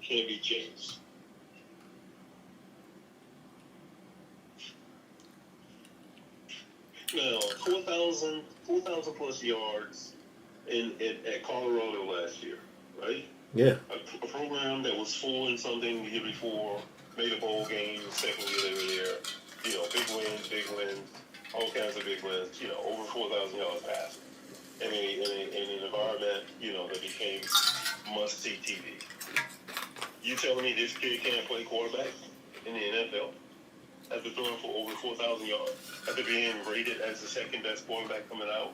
Can't be changed. Now, 4,000 plus yards at Colorado last year, right? Yeah. A program that was 4 and something the year before, made a bowl game the second year they were there. You know, big wins, all kinds of big wins. You know, over 4,000 yards passing, in an environment, you know, that became must-see TV. You telling me this kid can't play quarterback in the NFL after throwing for over 4,000 yards, after being rated as the second best quarterback coming out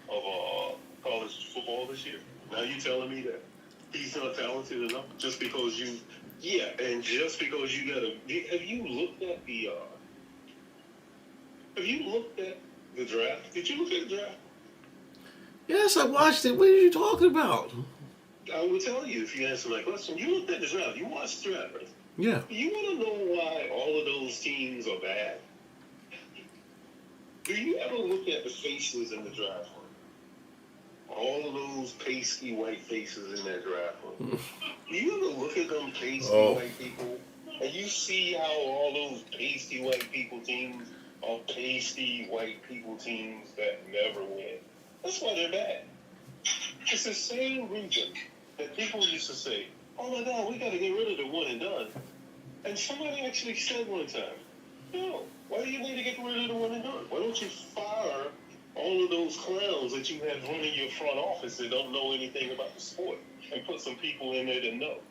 of college football this year? Now you telling me that he's not talented enough just because you gotta. Have you looked at the draft? Did you look at the draft? Yes, I watched it. What are you talking about? I will tell you if you answer my question. You looked at the draft. You watched the draft, right? Yeah. You want to know why all of those teams are bad? Do you ever look at the faces in the draft room? All of those pasty white faces in that draft room. Do you ever look at them pasty white people and you see how all those pasty white people teams are pasty white people teams that never win? That's why they're bad. It's the same reason that people used to say, oh my God, we got to get rid of the one and done. And somebody actually said one time, no, why do you need to get rid of the one and done? Why don't you fire all of those clowns that you have running your front office that don't know anything about the sport and put some people in there that know?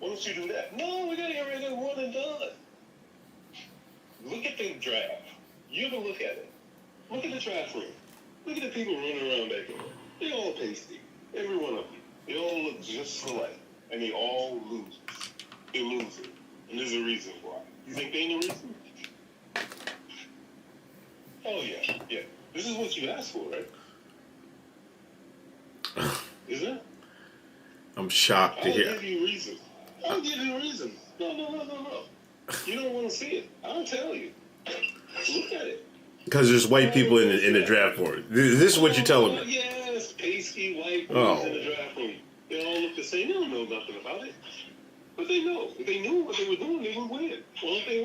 Why don't you do that? No, we got to get rid of the one and done. Look at the draft. You ever look at it? Look at the draft room. Look at the people running around back there. They all pasty. Every one of them. They all look just alike. And they all lose. They're losing. And there's a reason why. You think they know the reason? Oh, yeah. This is what you asked for, right? Isn't it? I'm shocked to hear. I'll give you a reason. No. You don't want to see it. I'll tell you. Look at it. Because there's white people in the draft for it. This is what you're telling me. Yes, pasty white boys in the draft room. They all look the same. They don't know nothing about it. But they know. If they knew what they were doing, they would win. Why aren't they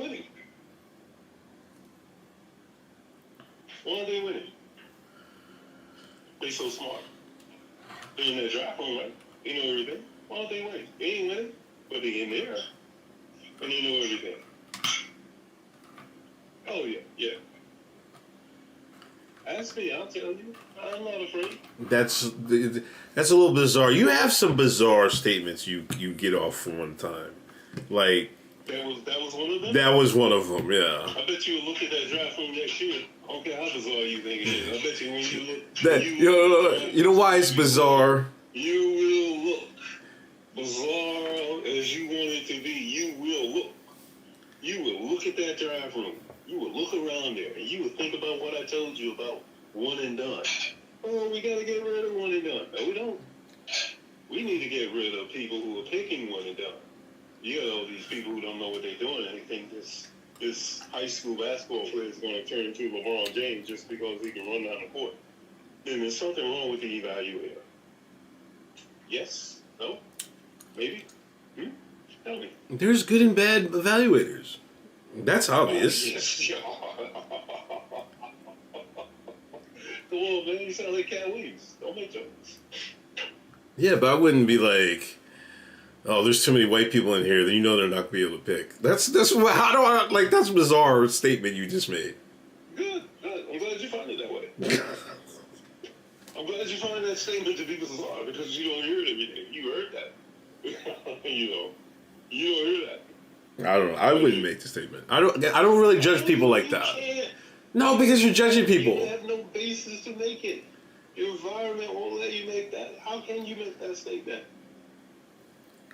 winning? They so smart. They're in their draft room, right? They know everything. Why aren't they winning? They ain't winning, but they in there. And they know everything. Oh, yeah. Ask me, I'll tell you. I'm not afraid. That's a little bizarre. You have some bizarre statements you get off from one time. Like that was one of them? That was one of them, yeah. I bet you will look at that draft room next year. I don't care how bizarre you think it is. I bet you when you look you know why it's bizarre? You will look bizarre as you want it to be. You will look at that draft room. You would look around there and you would think about what I told you about one and done. Oh, we got to get rid of one and done. No, we don't. We need to get rid of people who are picking one and done. You know, these people who don't know what they're doing and they think this high school basketball player is going to turn into LeBron James just because he can run down the court. Then there's something wrong with the evaluator. Yes? No? Maybe? Tell me. There's good and bad evaluators. That's obvious. Come on, man. You sound like Cat Williams. Don't make jokes. Yeah, but I wouldn't be like, oh, there's too many white people in here. Then you know they're not going to be able to pick. That's that's a bizarre statement you just made. Good. I'm glad you find it that way. I'm glad you find that statement to be bizarre because you don't hear it every day. You heard that. You don't hear that. I don't know. I wouldn't make the statement. I don't really judge people like that. No, because you're judging people. You have no basis to make it. Your environment won't let you make that. How can you make that statement?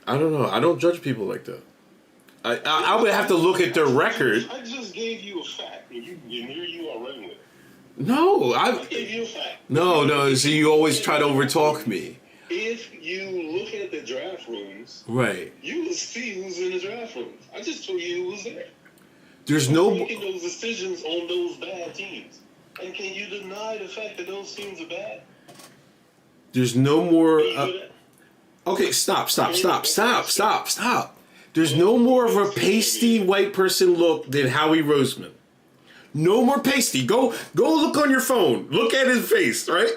I don't know. I don't judge people like that. I would have to look at their record. I just gave you a fact, and here you are running with it. No, I gave you a fact. No. See, you always try to overtalk me. If you look at the draft rooms, Right, you will see who's in the draft rooms. I just told you who was there. there's no. Making those decisions on those bad teams. And can you deny the fact that those teams are bad? There's no more. Can you do that? Okay, stop. There's no more of a pasty white person look than Howie Roseman. No more pasty. Go look on your phone. Look at his face, right?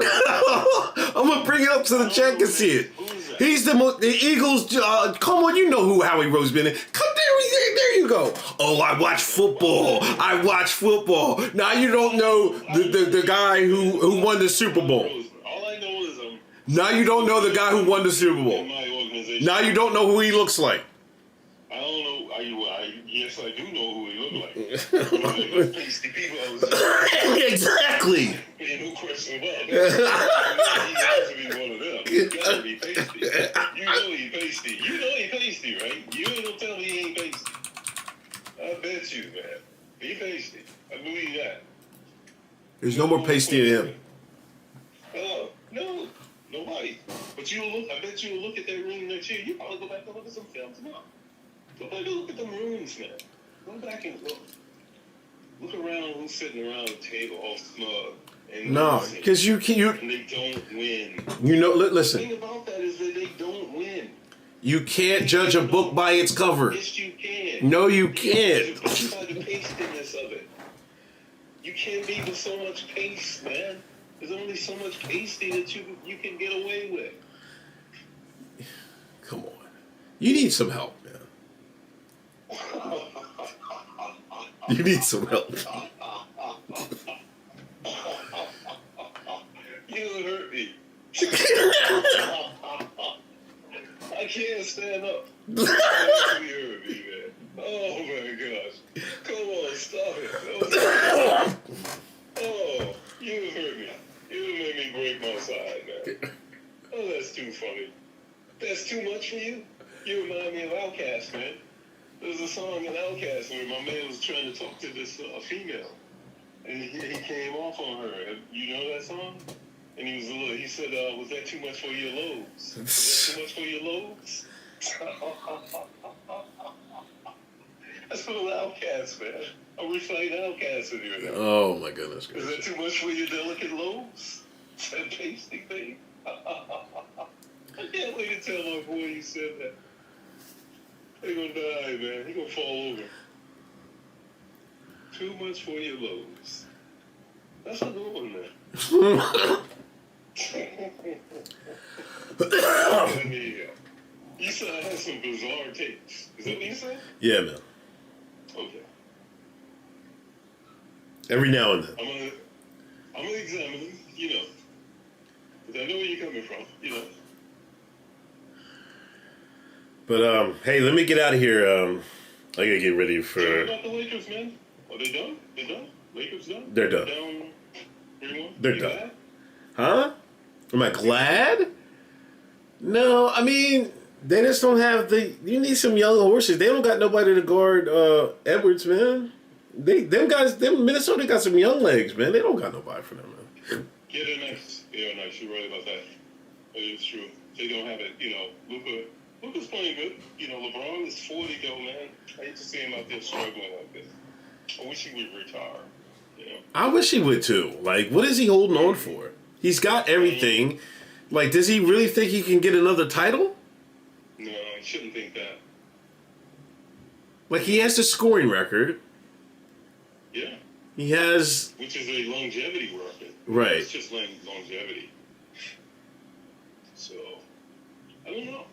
I'm gonna bring it up so the chat can see it. He's the Eagles. Come on, you know who Howie Roseman is. Come there you go. Oh, I watch football. Now you don't know the guy who won the Super Bowl. All I know is Now you don't know the guy who won the Super Bowl. in my organization. Now you don't know who he looks like. I don't know. Yes, I do know who he looked like. One of those pasty people I was Exactly. no question about it. He has to be one of them. He gotta be pasty. You know he pasty. You know he pasty, right? You ain't gonna tell me he ain't pasty. I bet you, man. He pasty. I believe that. There's no more pasty in him. No, nobody. But I bet you'll look at that room next year. You probably go back and look at some film tomorrow. Go back and look at them rooms, man. Go back and look. Look around who's sitting around the table all smug. And No, because you and they don't win. you know. The Listen, thing about that is that they don't win. you can't judge a book by its cover. Yes, you can. No, you can't. It's by the pastiness of it. You can't be with so much paste, man. There's only so much pasty that you can get away with. Come on, you need some help, man. You need some help. You hurt me. I can't stand up. You hurt me, man. Oh my gosh. Come on, stop it. Oh, you hurt me. You made me break my side, man. Oh, that's too funny. That's too much for you? You remind me of Outkast, man. There's a song in Outkast where my man was trying to talk to this female. And he came off on her. You know that song? And he said, was that too much for your lobes? Was that too much for your lobes? That's for the Outkast, man. I'm reciting Outkast in here now. Oh my goodness. Is that too much for your delicate lobes? That pasty thing? I can't wait to tell my boy you said that. He gonna die, man. He gonna fall over. Too much for your lobes. That's a good one, man. You said I had some bizarre takes. Is that what you said? Yeah, man. Okay. Every now and then. I'm gonna examine them, you know. Because I know where you're coming from, you know. But hey, let me get out of here. I gotta get ready for. What about the Lakers, man? Are they done? They done? Lakers done? They're done. Down 3-1? They're You done. glad? Huh? Am I glad? No, I mean they just don't have the. You need some young horses. They don't got nobody to guard Edwards, man. Them Minnesota got some young legs, man. They don't got nobody for them, man. Yeah, they're nice. They're nice. You're right about that. That is true. They don't have it, you know. Luka's playing good. You know, LeBron is 40 though, man. I hate to see him out there struggling like this. I wish he would retire. You know. I wish he would too. Like, what is he holding on for? He's got everything. Like, does he really think he can get another title? No, he shouldn't think that. Like, he has the scoring record. Yeah. He has. Which is a longevity record. Right. It's just longevity. So, I don't know.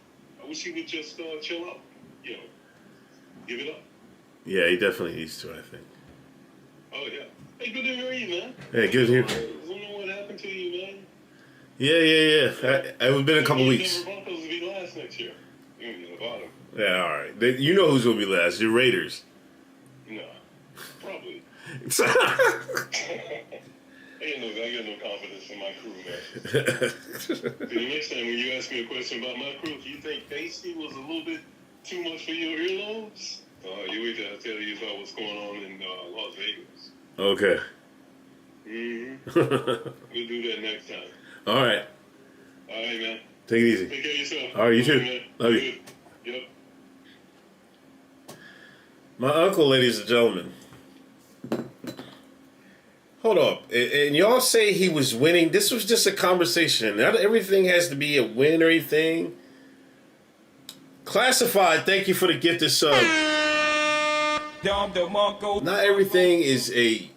I wish he would just chill out. You know, give it up. Yeah, he definitely needs to, I think. Oh, yeah. Hey, good to hear you, man. Hey, good to hear. I don't know what happened to you, man. Yeah. It's been a couple weeks. The Broncos will be last next year. You're going to be at the bottom. Yeah, all right. You know who's going to be last. Your Raiders. No. Probably. I got no confidence in my crew, man. The next time when you ask me a question about my crew, if you think Pasty was a little bit too much for your earlobes, you wait till I tell you about what's going on in Las Vegas. Okay. We'll do that next time. All right. All right, man. Take it easy. Take care of yourself. All right, you too. Man. Love you. Yep. My uncle, ladies and gentlemen. Hold up. And y'all say he was winning. This was just a conversation. Not everything has to be a win or anything. Classified, thank you for the gifted sub. Not everything is a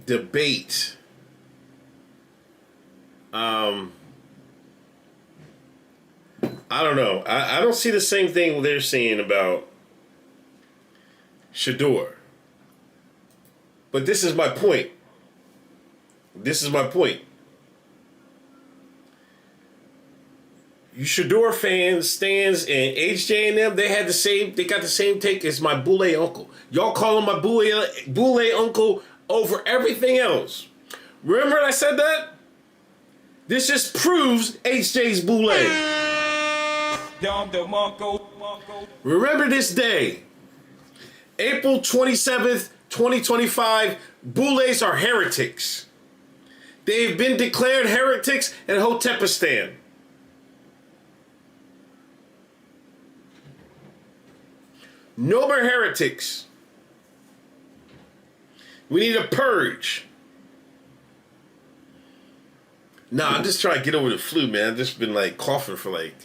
debate. I don't know. I don't see the same thing they're saying about Shador. But this is my point. This is my point. You Shador fans, Stans, and HJ and them, they got the same take as my boule uncle. Y'all call him my boule uncle over everything else. Remember I said that? This just proves HJ's boule. Remember this day. April 27th, 2025, boules are heretics. They've been declared heretics in Hotepistan. No more heretics. We need a purge. Nah, I'm just trying to get over the flu, man. I've just been like coughing for like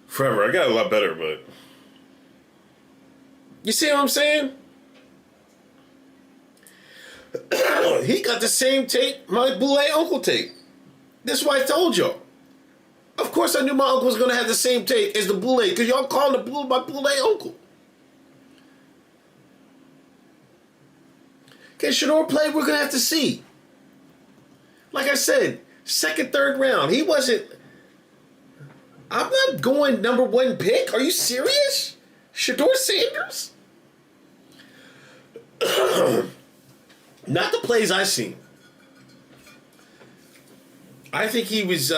forever. I got a lot better, but you see what I'm saying? He got the same take my boule uncle take. That's why I told y'all. Of course I knew my uncle was going to have the same take as the boule, because y'all calling the boule my boule uncle. Can Shador play? We're going to have to see. Like I said, second, third round. He wasn't... I'm not going number one pick. Are you serious? Shador Sanders? Not the plays I've seen. I think he was...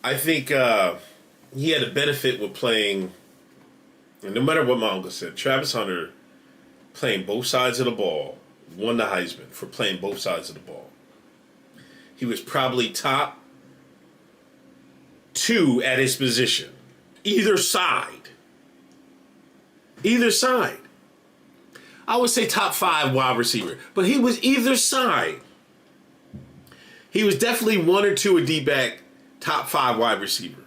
I think he had a benefit with playing... And no matter what my uncle said, Travis Hunter playing both sides of the ball won the Heisman for playing both sides of the ball. He was probably top 2 at his position. Either side. Either side. I would say top 5 wide receiver. But he was either side. He was definitely 1 or 2 a D-back, top 5 wide receiver.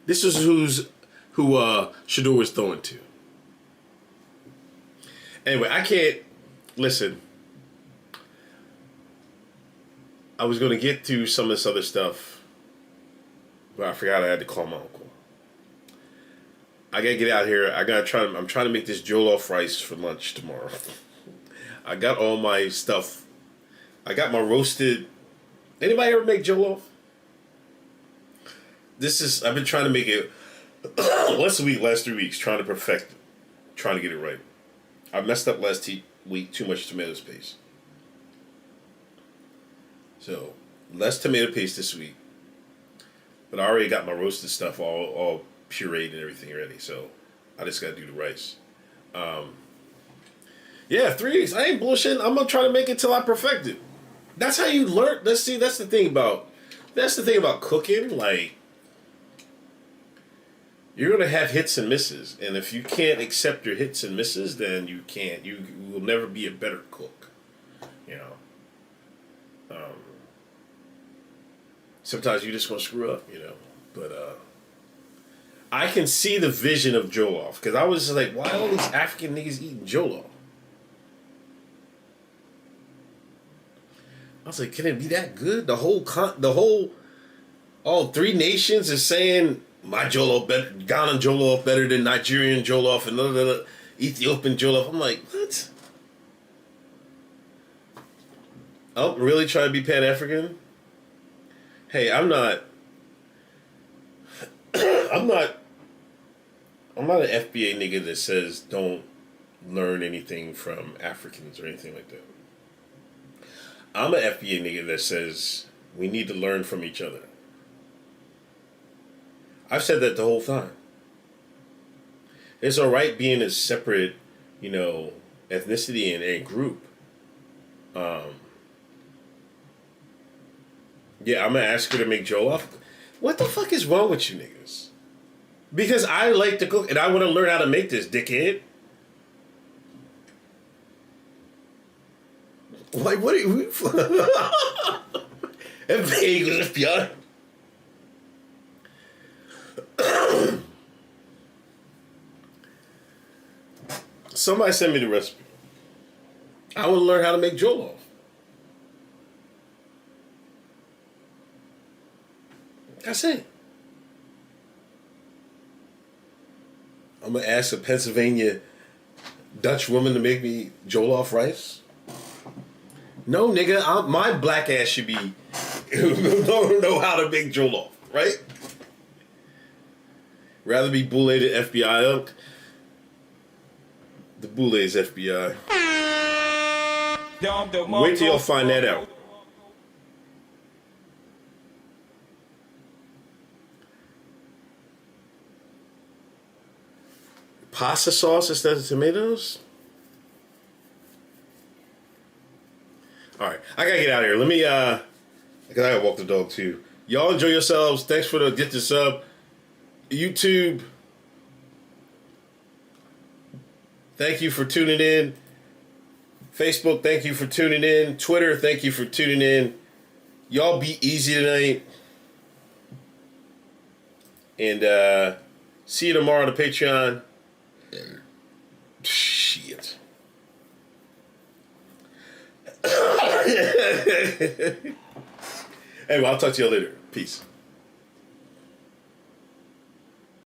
This is who Shador was throwing to. Anyway, I can't... Listen. I was going to get to some of this other stuff, but I forgot I had to call my uncle. I got to get out here. I'm trying to make this jollof rice for lunch tomorrow. I got all my stuff. I got my roasted... Anybody ever make jollof? I've been trying to make it last 3 weeks, trying to perfect it, trying to get it right. I messed up last week, too much tomato paste. So, less tomato paste this week. But I already got my roasted stuff all pureed and everything ready, so I just got to do the rice. Yeah, 3 weeks. I ain't bullshitting. I'm going to try to make it till I perfect it. That's how you learn. That's the thing about cooking, like, you're going to have hits and misses. And if you can't accept your hits and misses, then you will never be a better cook. You know? Sometimes you're just going to screw up, you know? But I can see the vision of jollof. Because I was just like, why all these African niggas eating jollof? I was like, can it be that good? All 3 nations is saying... My jollof better, Ghana jollof better than Nigerian jollof and Ethiopian jollof. I'm like, what? Oh, really trying to be Pan-African? Hey, I'm not I'm not an FBA nigga that says don't learn anything from Africans or anything like that. I'm an FBA nigga that says we need to learn from each other. I've said that the whole time. It's alright being a separate, ethnicity and group. Yeah, I'm gonna ask her to make jollof. What the fuck is wrong with you niggas? Because I like to cook and I want to learn how to make this, dickhead. Like, what are you... FBI. Somebody send me the recipe. I want to learn how to make jollof. That's it. I'm going to ask a Pennsylvania Dutch woman to make me jollof rice. No, nigga, my black ass should be don't know how to make jollof, right? Rather be bullied at FBI. The boule is FBI. Wait till y'all find that out. Pasta sauce instead of tomatoes? Alright, I gotta get out of here. Let me, because I gotta walk the dog too. Y'all enjoy yourselves. Thanks for the get the sub. YouTube, thank you for tuning in. Facebook, thank you for tuning in. Twitter, thank you for tuning in. Y'all be easy tonight. And see you tomorrow on the Patreon. Shit. Anyway, I'll talk to you later. Peace.